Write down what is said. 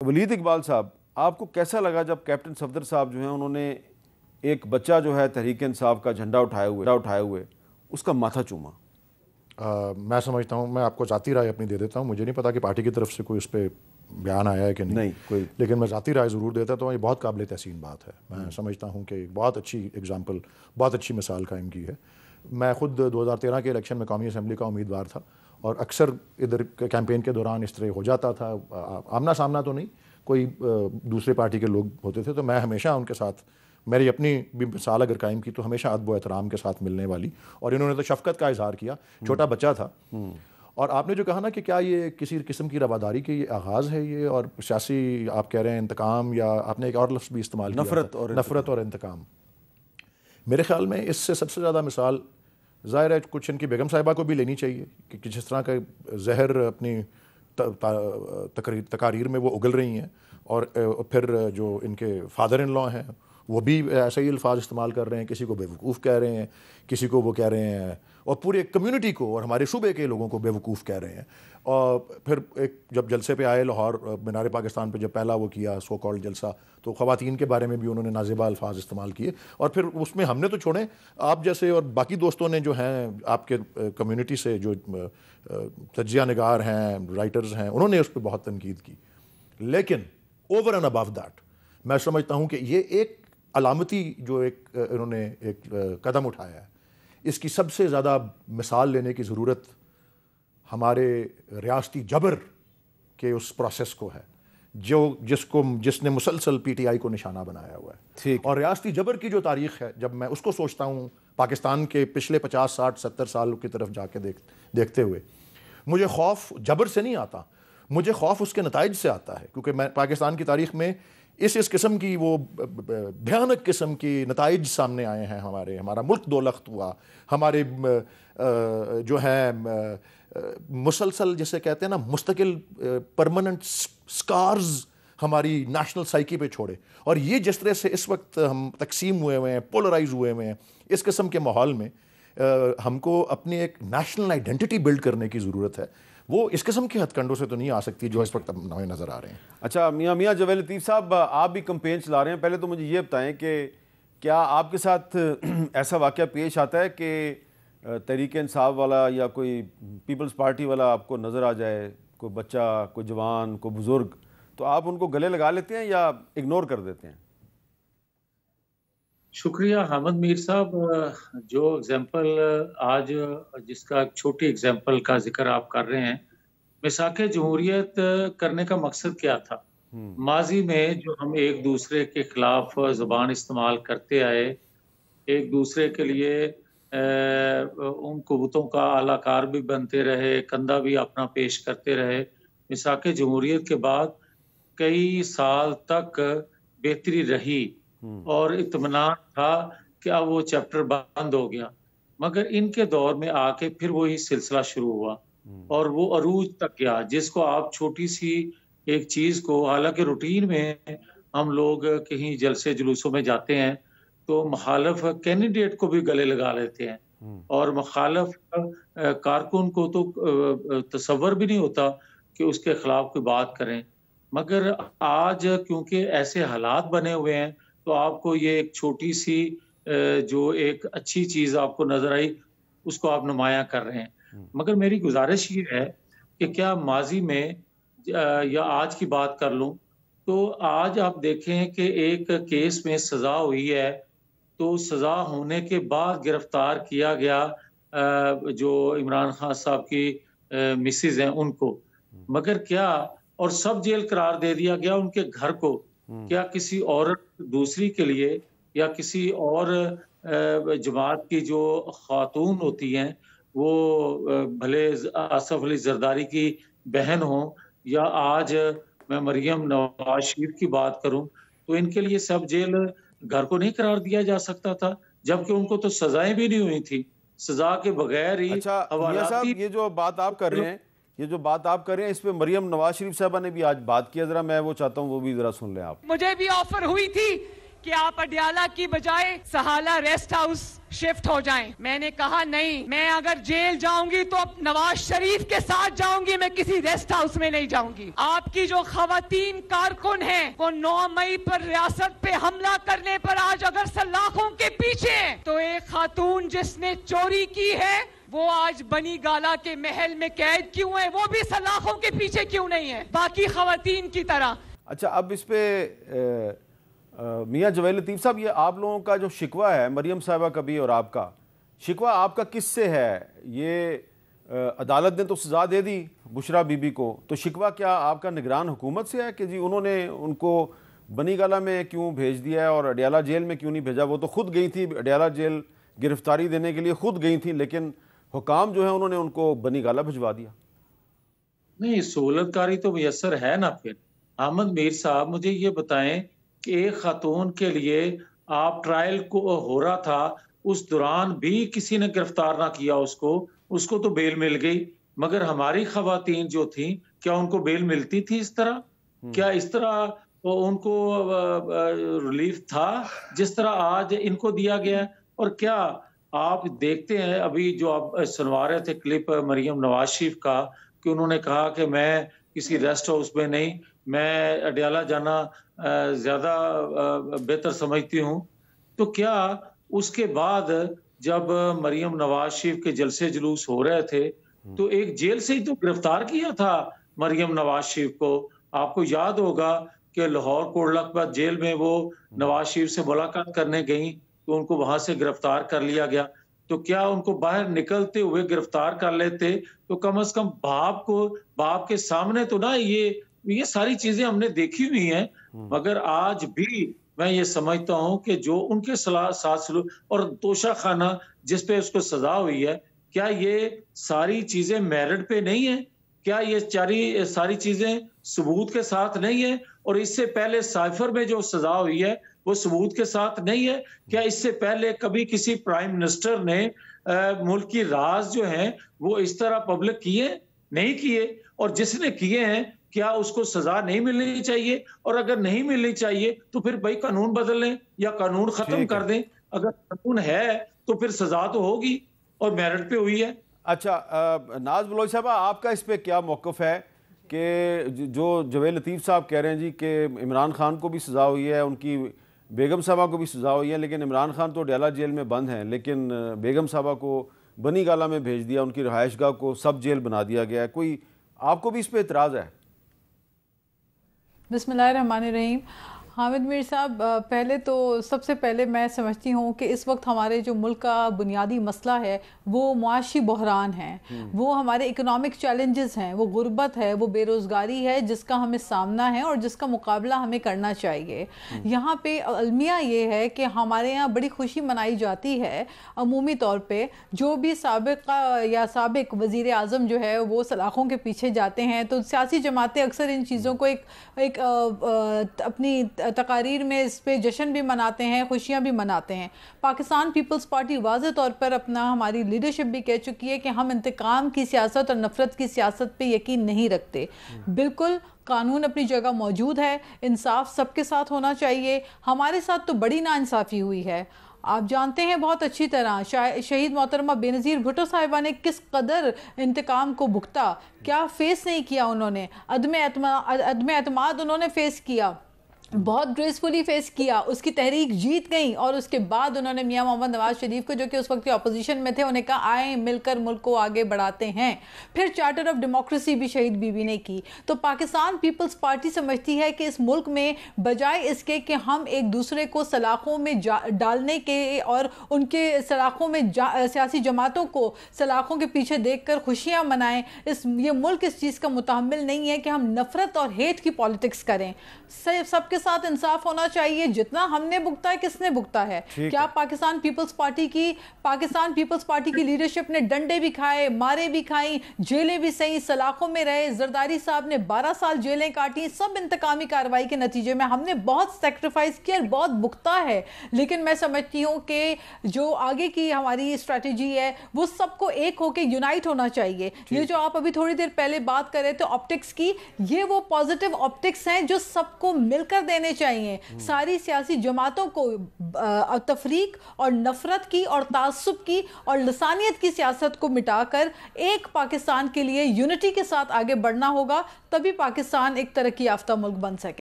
ولید اقبال صاحب، آپ کو کیسا لگا جب کیپٹن صفدر صاحب جو ہیں انہوں نے ایک بچہ جو ہے تحریک انصاف کا جھنڈا اٹھائے ہوئے اس کا ماتھا چوما؟ میں سمجھتا ہوں، میں آپ کو ذاتی رائے اپنی دے دیتا ہوں، مجھے نہیں پتا کہ پارٹی کی طرف سے کوئی اس پہ بیان آیا ہے کہ نہیں کوئی، لیکن میں ذاتی رائے ضرور دیتا ہوں. یہ بہت قابل تحسین بات ہے. میں سمجھتا ہوں کہ بہت اچھی اگزامپل، بہت اچھی مثال قائم کی ہے. میں خود 2013 کے الیکشن میں قومی اسمبلی کا امیدوار تھا اور اکثر ادھر کیمپین کے دوران اس طرح ہو جاتا تھا، آمنا سامنا تو نہیں، کوئی دوسرے پارٹی کے لوگ ہوتے تھے تو میں ہمیشہ ان کے ساتھ، میری اپنی بھی مثال اگر قائم کی تو ہمیشہ ادب و احترام کے ساتھ ملنے والی، اور انہوں نے تو شفقت کا اظہار کیا. چھوٹا بچہ تھا. اور آپ نے جو کہا نا کہ کیا یہ کسی قسم کی رواداری کے یہ آغاز ہے یہ، اور سیاسی آپ کہہ رہے ہیں انتقام، یا آپ نے ایک اور لفظ بھی استعمال کیا، نفرت اور انتقام. میرے خیال میں اس سے سب سے زیادہ مثال ظاہر ہے کچھ ان کی بیگم صاحبہ کو بھی لینی چاہیے کہ جس طرح کا زہر اپنی تقاریر میں وہ اگل رہی ہیں، اور پھر جو ان کے فادر ان لا ہیں وہ بھی ایسے ہی الفاظ استعمال کر رہے ہیں، کسی کو بے وقوف کہہ رہے ہیں، کسی کو وہ کہہ رہے ہیں، اور پورے کمیونٹی کو اور ہمارے صوبے کے لوگوں کو بے وقوف کہہ رہے ہیں. اور پھر ایک جب جلسے پہ آئے لاہور مینار پاکستان پہ، جب پہلا وہ کیا سو کالڈ جلسہ، تو خواتین کے بارے میں بھی انہوں نے نازیبا الفاظ استعمال کیے. اور پھر اس میں ہم نے تو چھوڑیں، آپ جیسے اور باقی دوستوں نے جو ہیں آپ کے کمیونٹی سے، جو تجزیہ نگار ہیں، رائٹرز ہیں، انہوں نے اس پہ بہت تنقید کی. لیکن اوور اینڈ ابو دیٹ میں سمجھتا ہوں کہ یہ ایک علامتی جو ایک انہوں نے ایک قدم اٹھایا ہے، اس کی سب سے زیادہ مثال لینے کی ضرورت ہمارے ریاستی جبر کے اس پروسیس کو ہے، جس نے مسلسل پی ٹی آئی کو نشانہ بنایا ہوا ہے. اور ریاستی جبر کی جو تاریخ ہے، جب میں اس کو سوچتا ہوں پاکستان کے پچھلے 50 60 70 سال کی طرف جا کے دیکھتے ہوئے، مجھے خوف جبر سے نہیں آتا، مجھے خوف اس کے نتائج سے آتا ہے. کیونکہ میں پاکستان کی تاریخ میں اس قسم کی وہ بھیانک قسم کی نتائج سامنے آئے ہیں. ہمارا ملک دو لخت ہوا، ہمارے جو ہے مسلسل جسے کہتے ہیں نا مستقل پرماننٹ سکارز ہماری نیشنل سائیکی پہ چھوڑے. اور یہ جس طرح سے اس وقت ہم تقسیم ہوئے ہیں، پولرائز ہوئے ہیں، اس قسم کے ماحول میں ہم کو اپنی ایک نیشنل آئیڈینٹی بلڈ کرنے کی ضرورت ہے. وہ اس قسم کے ہتھ کنڈوں سے تو نہیں آ سکتی جو اس وقت ہمیں نظر آ رہے ہیں. اچھا میاں جاوید لطیف صاحب، آپ بھی کمپین چلا رہے ہیں، پہلے تو مجھے یہ بتائیں کہ کیا آپ کے ساتھ ایسا واقعہ پیش آتا ہے کہ تحریک انصاف والا یا کوئی پیپلز پارٹی والا آپ کو نظر آ جائے، کوئی بچہ، کوئی جوان، کوئی بزرگ، تو آپ ان کو گلے لگا لیتے ہیں یا اگنور کر دیتے ہیں؟ شکریہ حامد میر صاحب. جو اگزامپل آج جس کا چھوٹی اگزامپل کا ذکر آپ کر رہے ہیں، مساق جمہوریت کرنے کا مقصد کیا تھا؟ ماضی میں جو ہم ایک دوسرے کے خلاف زبان استعمال کرتے آئے، ایک دوسرے کے لیے ان قوتوں کا اعلیٰ کار بھی بنتے رہے، کندھا بھی اپنا پیش کرتے رہے، مساق جمہوریت کے بعد کئی سال تک بہتری رہی اور اطمینان تھا کہ اب وہ چیپٹر بند ہو گیا. مگر ان کے دور میں آ کے پھر وہی سلسلہ شروع ہوا اور وہ عروج تک گیا، جس کو آپ چھوٹی سی ایک چیز کو، حالانکہ روٹین میں ہم لوگ کہیں جلسے جلوسوں میں جاتے ہیں تو مخالف کینڈیڈیٹ کو بھی گلے لگا لیتے ہیں، اور مخالف کارکن کو تو تصور بھی نہیں ہوتا کہ اس کے خلاف کوئی بات کریں. مگر آج کیونکہ ایسے حالات بنے ہوئے ہیں تو آپ کو یہ ایک چھوٹی سی جو ایک اچھی چیز آپ کو نظر آئی اس کو آپ نمایاں کر رہے ہیں. مگر میری گزارش یہ ہے کہ کیا ماضی میں یا آج کی بات کر لوں تو آج آپ دیکھیں کہ ایک کیس میں سزا ہوئی ہے تو سزا ہونے کے بعد گرفتار کیا گیا جو عمران خان صاحب کی مسز ہیں ان کو، مگر کیا اور سب جیل قرار دے دیا گیا ان کے گھر کو. کیا کسی عورت دوسری کے لیے یا کسی اور جماعت کی جو خاتون ہوتی ہیں، وہ بھلے آصف علی زرداری کی بہن ہوں یا آج میں مریم نواز شریف کی بات کروں، تو ان کے لیے سب جیل گھر کو نہیں قرار دیا جا سکتا تھا؟ جبکہ ان کو تو سزائیں بھی نہیں ہوئی تھی، سزا کے بغیر ہی. اچھا میاں صاحب، یہ جو بات آپ کر رہے ہیں اس پہ مریم نواز شریف صاحبہ نے بھی آج بات کیا، ذرا میں وہ چاہتا ہوں وہ بھی ذرا سن لیں آپ. مجھے بھی آفر ہوئی تھی کہ آپ اڈیالہ کی بجائے سہالہ ریسٹ ہاؤس شفٹ ہو جائیں. میں نے کہا نہیں, میں اگر جیل جاؤں گی تو نواز شریف کے ساتھ جاؤں گی, میں کسی ریسٹ ہاؤس میں نہیں جاؤں گی. آپ کی جو خواتین کارکن ہیں وہ 9 مئی پر ریاست پہ حملہ کرنے پر آج اگر سلاخوں کے پیچھے ہیں, تو ایک خاتون جس نے چوری کی ہے وہ آج بنی گالا کے محل میں قید کیوں ہے, وہ بھی سلاخوں کے پیچھے کیوں نہیں ہے باقی خواتین کی طرح. اچھا, اب اس پہ میاں جویل لطیف صاحب, یہ آپ لوگوں کا جو شکوہ ہے, مریم صاحبہ کا بھی اور آپ کا شکوہ, آپ کا کس سے ہے؟ یہ عدالت نے تو سزا دے دی بشرا بی بی کو, تو شکوہ کیا آپ کا نگران حکومت سے ہے کہ جی انہوں نے ان کو بنی گالا میں کیوں بھیج دیا ہے اور اڈیالہ جیل میں کیوں نہیں بھیجا؟ وہ تو خود گئی تھی اڈیالہ جیل گرفتاری دینے کے لیے, خود گئی تھی, لیکن حکام جو ہیں انہوں نے ان کو بنی گالا بھجوا دیا. نہیں, سہولت کاری تو میسر ہے نا. پھر احمد میر صاحب مجھے یہ بتائیں کہ ایک خاتون کے لیے آپ ٹرائل کو ہو رہا تھا, اس دوران بھی کسی نے گرفتار نہ کیا اس کو تو بیل مل گئی, مگر ہماری خواتین جو تھیں کیا ان کو بیل ملتی تھی اس طرح؟ کیا اس طرح ان کو ریلیف تھا جس طرح آج ان کو دیا گیا ہے؟ اور کیا آپ دیکھتے ہیں ابھی جو آپ سنوا رہے تھے کلپ مریم نواز شریف کا, کہ انہوں نے کہا کہ میں کسی ریسٹ ہاؤس میں نہیں, میں اڈیالہ جانا زیادہ بہتر سمجھتی ہوں. تو کیا اس کے بعد جب مریم نواز شریف کے جلسے جلوس ہو رہے تھے تو ایک جیل سے ہی تو گرفتار کیا تھا مریم نواز شریف کو. آپ کو یاد ہوگا کہ لاہور کوٹ لکھپت جیل میں وہ نواز شریف سے ملاقات کرنے گئیں تو ان کو وہاں سے گرفتار کر لیا گیا. تو کیا ان کو باہر نکلتے ہوئے گرفتار کر لیتے تو کم از کم باپ کے سامنے تو نہ, یہ ساری چیزیں ہم نے دیکھی ہوئی ہیں. مگر آج بھی میں یہ سمجھتا ہوں کہ جو ان کے ساتھ سلوک اور توشہ خانہ جس پہ اس کو سزا ہوئی ہے, کیا یہ ساری چیزیں میرٹ پہ نہیں ہیں؟ کیا یہ ساری چیزیں ثبوت کے ساتھ نہیں ہیں؟ اور اس سے پہلے سائفر میں جو سزا ہوئی ہے وہ ثبوت کے ساتھ نہیں ہے؟ کیا اس سے پہلے کبھی کسی پرائم منسٹر نے ملک کی راز جو ہیں وہ اس طرح پبلک کیے؟ نہیں کیے. اور جس نے کیے ہیں کیا اس کو سزا نہیں ملنی چاہیے؟ اور اگر نہیں ملنی چاہیے تو پھر بھائی قانون بدل لیں یا قانون ختم کر دیں. اگر قانون ہے تو پھر سزا تو ہوگی اور میرٹ پہ ہوئی ہے. اچھا, ناز بلوچ صاحبہ, آپ کا اس پہ کیا موقف ہے کہ جو جویل لطیف صاحب کہہ رہے ہیں جی کہ عمران خان کو بھی سزا ہوئی ہے, ان کی بیگم صاحبہ کو بھی سزا ہوئی ہے, لیکن عمران خان تو اڈیالہ جیل میں بند ہیں, لیکن بیگم صاحبہ کو بنی گالا میں بھیج دیا, ان کی رہائش گاہ کو سب جیل بنا دیا گیا ہے. کوئی آپ کو بھی اس پہ اعتراض ہے؟ بسم اللہ الرحمن الرحیم. حامد میر صاحب, پہلے تو سب سے پہلے میں سمجھتی ہوں کہ اس وقت ہمارے جو ملک کا بنیادی مسئلہ ہے وہ معاشی بحران ہے, وہ ہمارے اکنامک چیلنجز ہیں, وہ غربت ہے, وہ بے روزگاری ہے جس کا ہمیں سامنا ہے اور جس کا مقابلہ ہمیں کرنا چاہیے. یہاں پہ المیہ یہ ہے کہ ہمارے یہاں بڑی خوشی منائی جاتی ہے عمومی طور پہ, جو بھی سابق وزیر اعظم جو ہے وہ سلاخوں کے پیچھے جاتے ہیں تو سیاسی جماعتیں اکثر ان چیزوں کو ایک اپنی تقاریر میں اس پہ جشن بھی مناتے ہیں, خوشیاں بھی مناتے ہیں. پاکستان پیپلز پارٹی واضح طور پر ہماری لیڈرشپ بھی کہہ چکی ہے کہ ہم انتقام کی سیاست اور نفرت کی سیاست پہ یقین نہیں رکھتے. بالکل قانون اپنی جگہ موجود ہے, انصاف سب کے ساتھ ہونا چاہیے. ہمارے ساتھ تو بڑی ناانصافی ہوئی ہے, آپ جانتے ہیں بہت اچھی طرح. شہید محترمہ بینظیر بھٹو صاحبہ نے کس قدر انتقام کو بھگتا, کیا فیس نہیں کیا انہوں نے, عدم اعتماد انہوں نے فیس کیا, بہت گریسفلی فیس کیا, اس کی تحریک جیت گئی. اور اس کے بعد انہوں نے میاں محمد نواز شریف کو, جو کہ اس وقت کے اپوزیشن میں تھے, انہیں کہا آئیں مل کر ملک کو آگے بڑھاتے ہیں. پھر چارٹر آف ڈیموکریسی بھی شہید بی بی نے کی. تو پاکستان پیپلز پارٹی سمجھتی ہے کہ اس ملک میں بجائے اس کے کہ ہم ایک دوسرے کو سلاخوں میں ڈالنے کے اور ان کے سلاخوں میں سیاسی جماعتوں کو سلاخوں کے پیچھے دیکھ کر خوشیاں منائیں, یہ ملک اس چیز کا متحمل نہیں ہے کہ ہم نفرت اور ہیٹ کی پالیٹکس کریں. سب کے ساتھ انصاف ہونا چاہیے. جتنا ہم نے بھگتا ہے کس نے بھگتا ہے؟ کیا پاکستان پیپلز پارٹی کی لیڈرشپ نے ڈنڈے بھی کھائے, مارے بھی کھائیں, جیلیں بھی سہیں, سلاخوں میں رہے. زرداری صاحب نے 12 سال جیلیں کاٹی. سب انتقامی کارروائی کے نتیجے میں ہم نے بہت سیکریفائز کیا اور بہت بھگتا ہے. لیکن میں سمجھتی ہوں کہ جو آگے کی ہماری اسٹریٹجی ہے وہ سب کو ایک ہو کے یونائٹ ہونا چاہیے. یہ جو آپ ابھی تھوڑی دیر پہلے بات کر رہے تھے آپٹکس کی, یہ وہ پازیٹیو آپٹکس ہیں جو سب کو مل کر دینے چاہیے. ساری سیاسی جماعتوں کو تفریق اور نفرت کی اور تعصب کی اور لسانیت کی سیاست کو مٹا کر ایک پاکستان کے لیے یونٹی کے ساتھ آگے بڑھنا ہوگا, تبھی پاکستان ایک ترقی یافتہ ملک بن سکے.